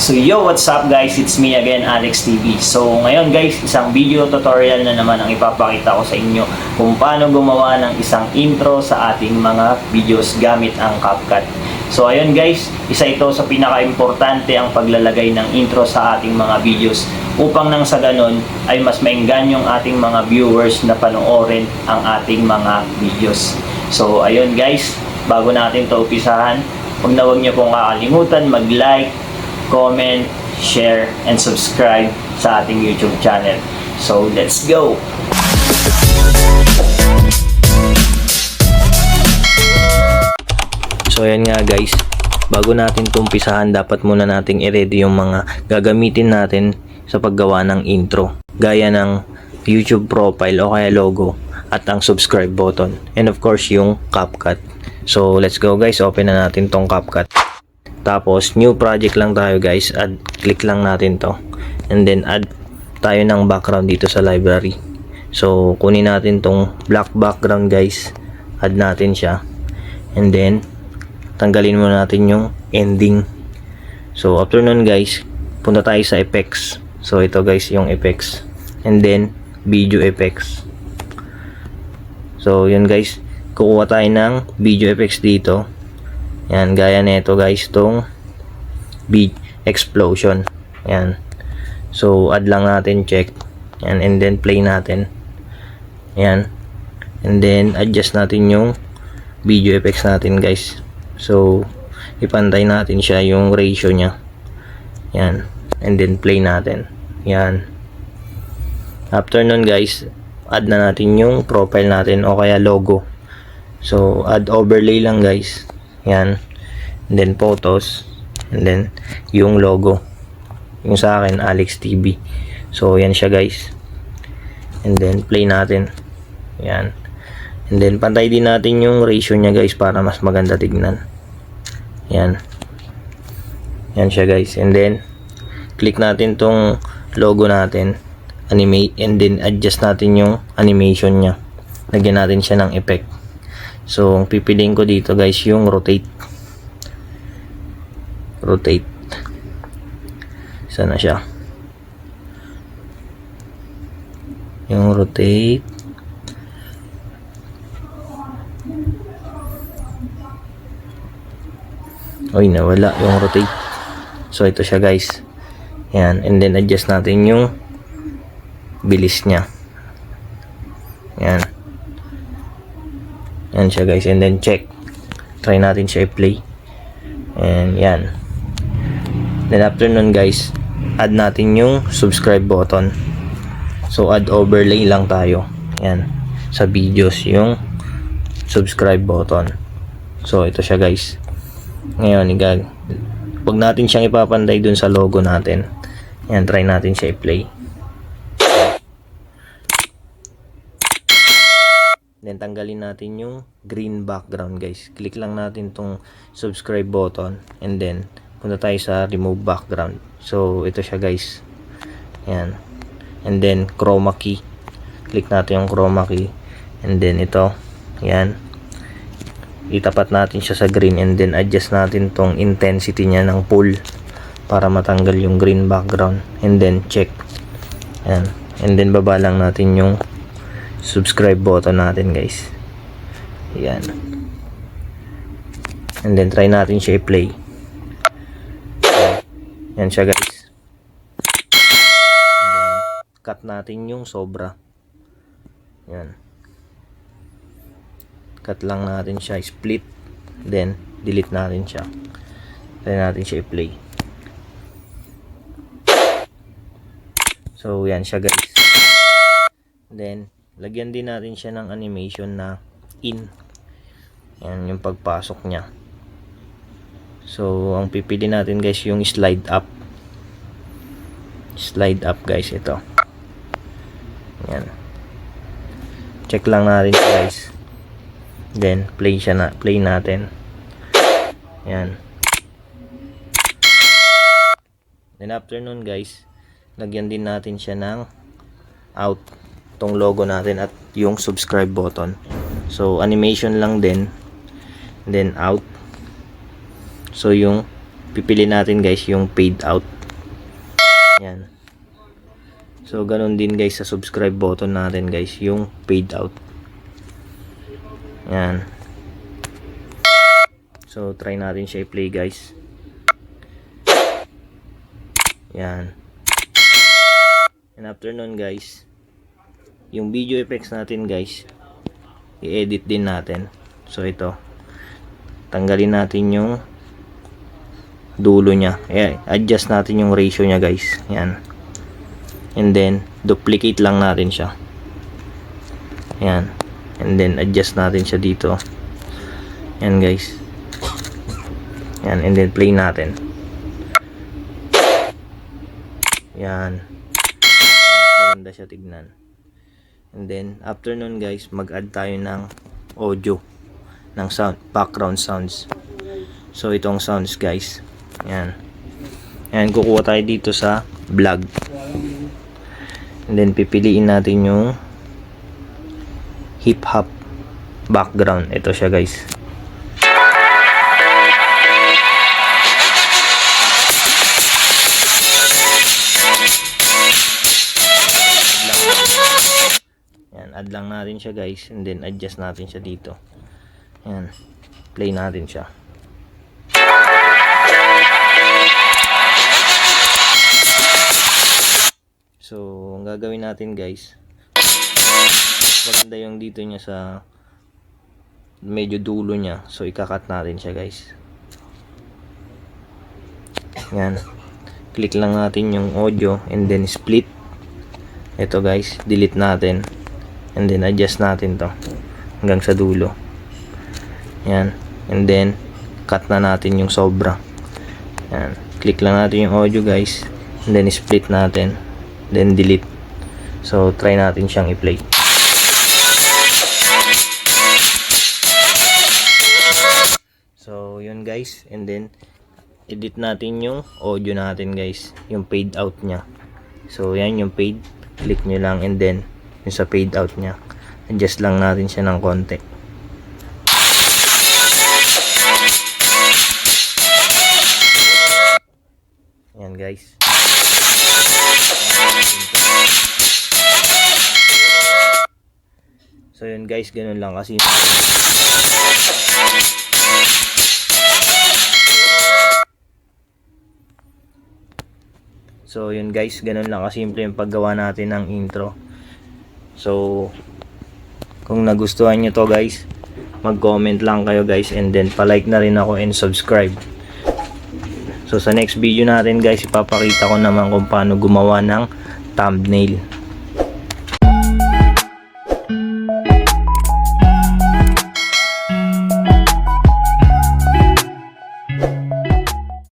So yo, what's up guys? It's me again, Alex TV. So ngayon guys, isang video tutorial na naman ang ipapakita ko sa inyo kung paano gumawa ng isang intro sa ating mga videos gamit ang CapCut. So ayun guys, isa ito sa pinaka-importante ang paglalagay ng intro sa ating mga videos upang nang sa ganon ay mas mainggan yung ating mga viewers na panoorin ang ating mga videos. So ayun guys, bago natin to umpisahan, huwag niyo pong kakalimutan mag-like, comment, share, and subscribe sa ating YouTube channel. So, let's go! So, ayan nga guys. Bago natin tumpisahan, dapat muna nating i-ready yung mga gagamitin natin sa paggawa ng intro. Gaya ng YouTube profile o kaya logo at ang subscribe button. And of course, yung CapCut. So, let's go guys. Open na natin tong CapCut. Tapos, new project lang tayo guys. Click lang natin to. And then, add tayo ng background dito sa library. So, kunin natin tong black background guys. Add natin siya. And then, tanggalin muna natin yung ending. So, after nun guys, punta tayo sa effects. So, ito guys yung effects. And then, video effects. So, yun guys. Kukuha tayo ng video effects dito. Yan, gaya nito guys, tong beat explosion. Yan. So, add lang natin, check. Yan, and then play natin. Yan. And then, adjust natin yung video effects natin guys. So, ipantay natin siya yung ratio niya. Yan. And then, play natin. Yan. After nun guys, add na natin yung profile natin o kaya logo. So, add overlay lang guys. Yan. And then photos. And then yung logo. Yung sa akin, Alex TV. So, yan siya guys. And then play natin. Yan. And then pantay din natin yung ratio niya guys para mas maganda tignan. Yan. Yan siya guys. And then click natin tong logo natin. Animate. And then adjust natin yung animation niya. Lagyan natin siya ng effect. So, pipiliin ko dito guys yung rotate. Rotate. Sana siya. Yung rotate. Oy, nawala yung rotate. So, ito siya guys. Yan. And then, adjust natin yung bilis niya. Yan. Yan siya guys. And then check. Try natin siya i-play. And yan. Then after nun guys, add natin yung subscribe button. So add overlay lang tayo. Yan. Sa videos yung subscribe button. So ito siya guys. Ngayon, wag natin siyang ipapantay dun sa logo natin. Yan. Try natin siya i-play. Then tanggalin natin yung green background guys. Click lang natin tong subscribe button and then punta tayo sa remove background. So ito siya guys. Ayan. And then chroma key. Click natin yung chroma key. And then ito. Ayan. Itapat natin siya sa green and then adjust natin tong intensity niya ng full para matanggal yung green background. And then check. Ayan. And then baba lang natin yung subscribe button natin guys. Yan. And then try natin siya i-play. Yan siya guys. And then cut natin yung sobra. Yan. Cut lang natin siya, split. Then delete natin siya. Try natin siya i-play. So yan siya guys. Then lagyan din natin siya ng animation na in. Yan yung pagpasok niya. So, ang pipili natin guys yung slide up. Slide up guys ito. Yan. Check lang natin guys. Then, play natin. Yan. Then, after nun guys, lagyan din natin siya ng out. Tong logo natin at yung subscribe button. So animation lang din, then out. So yung pipili natin guys yung fade out. Yan. So ganun din guys sa subscribe button natin guys, yung fade out. Yan. So try natin siya i-play guys. Yan. And after nun guys, yung video effects natin guys, i-edit din natin. So ito, tanggalin natin yung dulo nya. Adjust natin yung ratio nya guys. Yan. And then duplicate lang natin siya. Yan. And then adjust natin siya dito. Yan guys. Yan. And then play natin. Yan. Maganda siya tignan. And then after nun guys, mag-add tayo ng audio, ng sound, background sounds. So itong sounds guys. Yan. Yan, kukuha tayo dito sa vlog. And then pipiliin natin yung hip hop background. Ito siya guys. Yan, add lang natin siya guys, and then adjust natin siya dito. Yan, play natin siya. So ang gagawin natin guys, maganda yung dito niya sa medyo dulo niya, so ikakat natin siya guys. Yan, click lang natin yung audio and then split. Ito guys, delete natin. And then adjust natin to hanggang sa dulo. Yan. And then cut na natin yung sobra. Yan. Click lang natin yung audio guys. And then split natin. Then delete. So try natin siyang i-play. So yun guys. And then edit natin yung audio natin guys. Yung fade out nya. So yan yung fade. Click nyo lang and then yung sa fade out nya, adjust lang natin siya ng konti. Yan guys. So yun guys, ganun lang kasi. So yun guys, ganun lang kasimple yung paggawa natin ng intro. So kung nagustuhan nyo to guys, mag-comment lang kayo guys, and then pa-like na rin ako and subscribe. So sa next video natin guys, ipapakita ko naman kung paano gumawa ng thumbnail.